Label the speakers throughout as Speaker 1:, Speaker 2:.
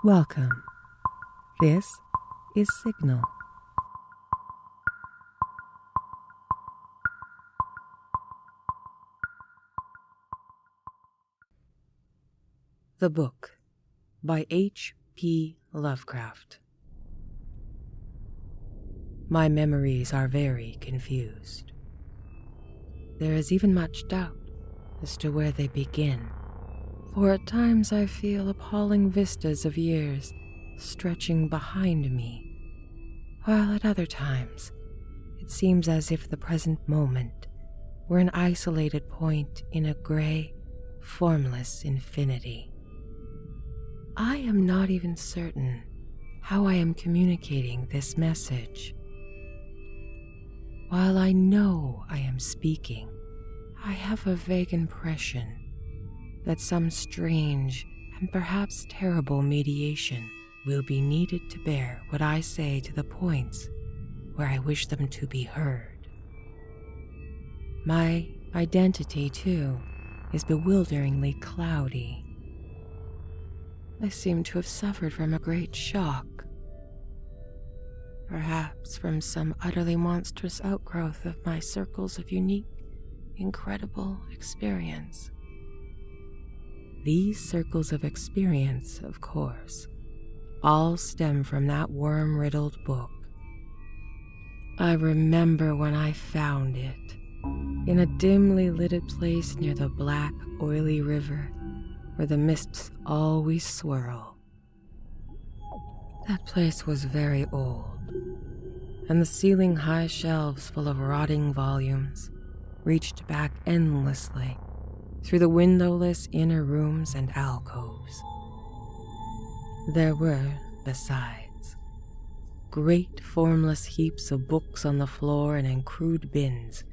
Speaker 1: Welcome. This is Signal. The Book by H.P. Lovecraft. My memories are very confused. There is even much doubt as to where they begin, for at times I feel appalling vistas of years stretching behind me, while at other times it seems as if the present moment were an isolated point in a gray, formless infinity. I am not even certain how I am communicating this message. While I know I am speaking, I have a vague impression that some strange and perhaps terrible mediation will be needed to bear what I say to the points where I wish them to be heard. My identity, too, is bewilderingly cloudy. I seem to have suffered from a great shock, perhaps from some utterly monstrous outgrowth of my circles of unique, incredible experience. These circles of experience, of course, all stem from that worm-riddled book. I remember when I found it, in a dimly lit place near the black, oily river where the mists always swirl. That place was very old, and the ceiling-high shelves full of rotting volumes reached back endlessly through the windowless inner rooms and alcoves. There were, besides, great formless heaps of books on the floor and in crude bins,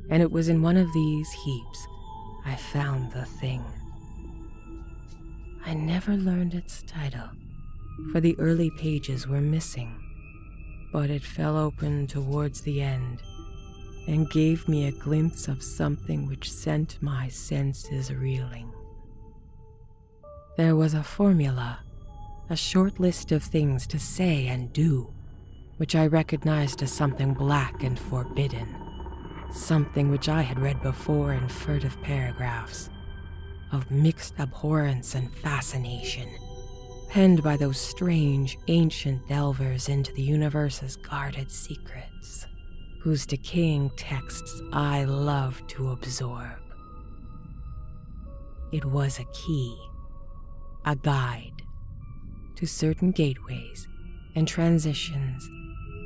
Speaker 1: and it was in one of these heaps I found the thing. I never learned its title, for the early pages were missing, but it fell open towards the end and gave me a glimpse of something which sent my senses reeling. There was a formula, a short list of things to say and do, which I recognized as something black and forbidden, something which I had read before in furtive paragraphs, of mixed abhorrence and fascination, penned by those strange, ancient delvers into the universe's guarded secrets, whose decaying texts I love to absorb. It was a key, a guide to certain gateways and transitions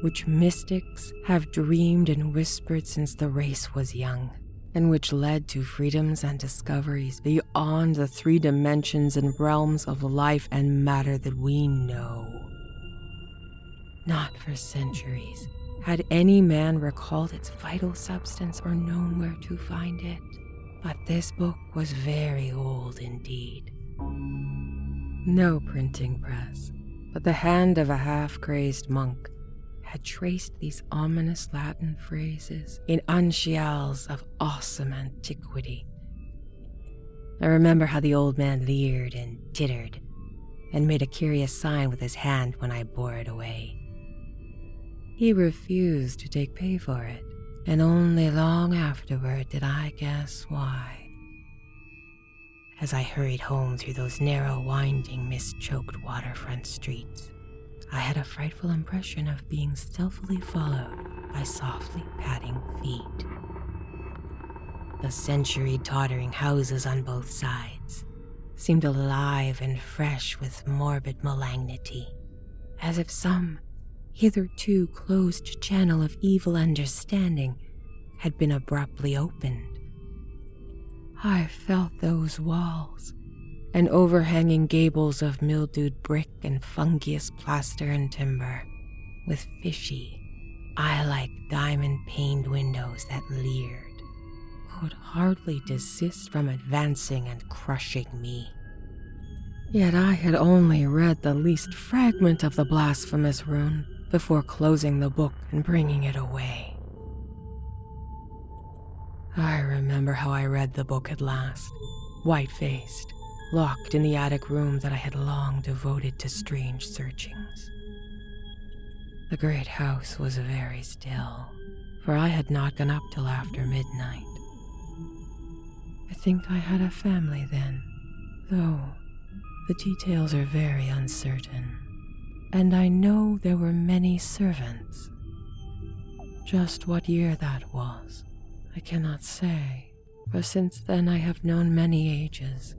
Speaker 1: which mystics have dreamed and whispered since the race was young, and which led to freedoms and discoveries beyond the 3 dimensions and realms of life and matter that we know. Not for centuries had any man recalled its vital substance or known where to find it, but this book was very old indeed. No printing press, but the hand of a half-crazed monk had traced these ominous Latin phrases in uncials of awesome antiquity. I remember how the old man leered and tittered and made a curious sign with his hand when I bore it away. He refused to take pay for it, and only long afterward did I guess why. As I hurried home through those narrow, winding, mist-choked waterfront streets, I had a frightful impression of being stealthily followed by softly padding feet. The century tottering houses on both sides seemed alive and fresh with morbid malignity, as if some hitherto closed channel of evil understanding had been abruptly opened. I felt those walls and overhanging gables of mildewed brick and fungus plaster and timber, with fishy, eye-like diamond-paned windows that leered, could hardly desist from advancing and crushing me. Yet I had only read the least fragment of the blasphemous rune before closing the book and bringing it away. I remember how I read the book at last, white-faced, locked in the attic room that I had long devoted to strange searchings. The great house was very still, for I had not gone up till after midnight. I think I had a family then, though the details are very uncertain, and I know there were many servants. Just what year that was, I cannot say, for since then I have known many ages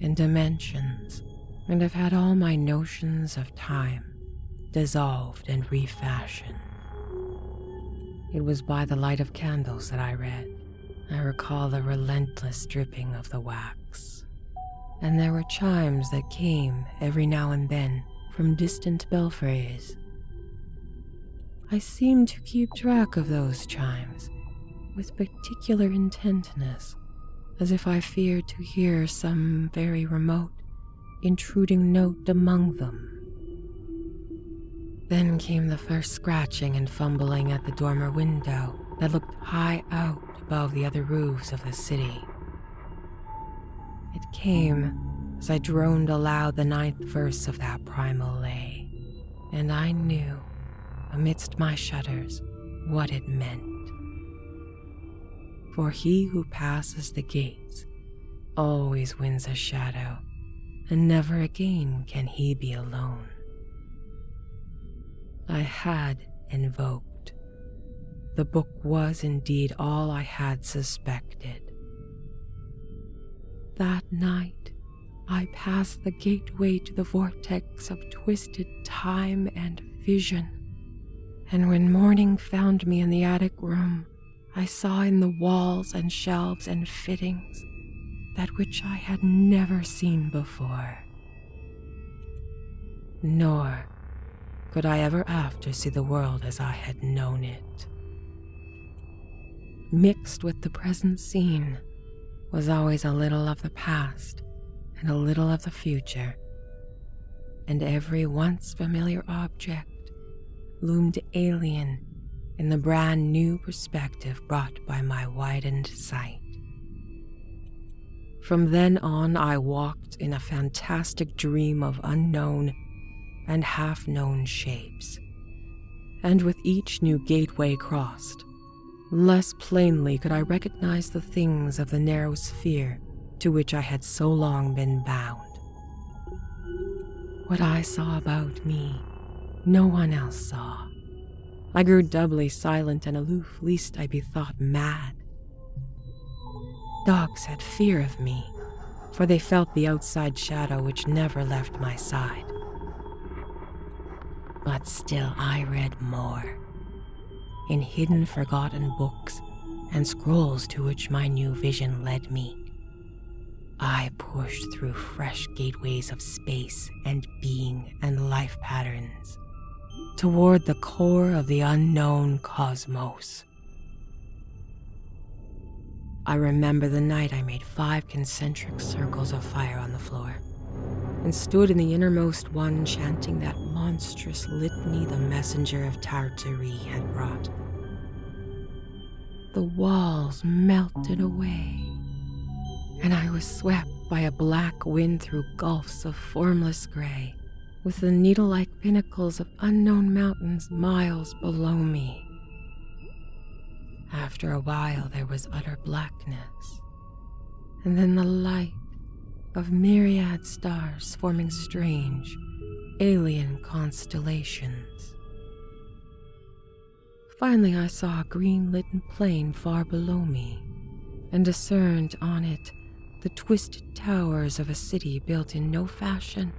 Speaker 1: and dimensions, and have had all my notions of time dissolved and refashioned. It was by the light of candles that I read. I recall the relentless dripping of the wax, and there were chimes that came every now and then from distant belfries. I seemed to keep track of those chimes with particular intentness, as if I feared to hear some very remote, intruding note among them. Then came the first scratching and fumbling at the dormer window that looked high out above the other roofs of the city. It came as I droned aloud the 9th verse of that primal lay, and I knew, amidst my shudders, what it meant. For he who passes the gates always wins a shadow, and never again can he be alone. I had invoked. The book was indeed all I had suspected. That night, I passed the gateway to the vortex of twisted time and vision, and when morning found me in the attic room, I saw in the walls and shelves and fittings that which I had never seen before. Nor could I ever after see the world as I had known it. Mixed with the present scene was always a little of the past and a little of the future, and every once familiar object loomed alien in the brand new perspective brought by my widened sight. From then on, I walked in a fantastic dream of unknown and half-known shapes, and with each new gateway crossed, less plainly could I recognize the things of the narrow sphere to which I had so long been bound. What I saw about me, no one else saw. I grew doubly silent and aloof, lest I be thought mad. Dogs had fear of me, for they felt the outside shadow which never left my side. But still I read more, in hidden forgotten books and scrolls to which my new vision led me. I pushed through fresh gateways of space and being and life patterns, toward the core of the unknown cosmos. I remember the night I made 5 concentric circles of fire on the floor, and stood in the innermost one chanting that monstrous litany the messenger of Tartary had brought. The walls melted away, and I was swept by a black wind through gulfs of formless gray, with the needle-like pinnacles of unknown mountains miles below me. After a while there was utter blackness, and then the light of myriad stars forming strange, alien constellations. Finally I saw a green-lit plain far below me, and discerned on it the twisted towers of a city built in no fashion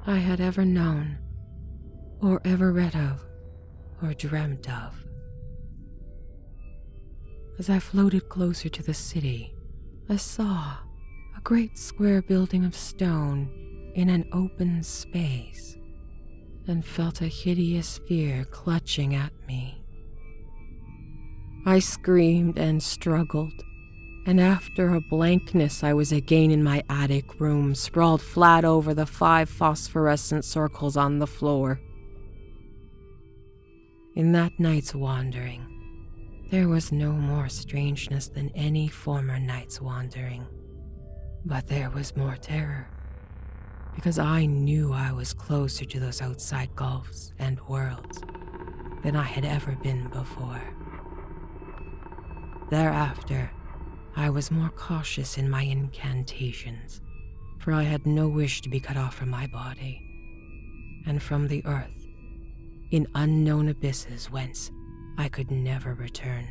Speaker 1: I had ever known, or ever read of, or dreamt of. As I floated closer to the city, I saw a great square building of stone in an open space, and felt a hideous fear clutching at me. I screamed and struggled, and after a blankness I was again in my attic room, sprawled flat over the 5 phosphorescent circles on the floor. In that night's wandering, there was no more strangeness than any former night's wandering, but there was more terror because I knew I was closer to those outside gulfs and worlds than I had ever been before. Thereafter, I was more cautious in my incantations, for I had no wish to be cut off from my body, and from the earth, in unknown abysses whence I could never return.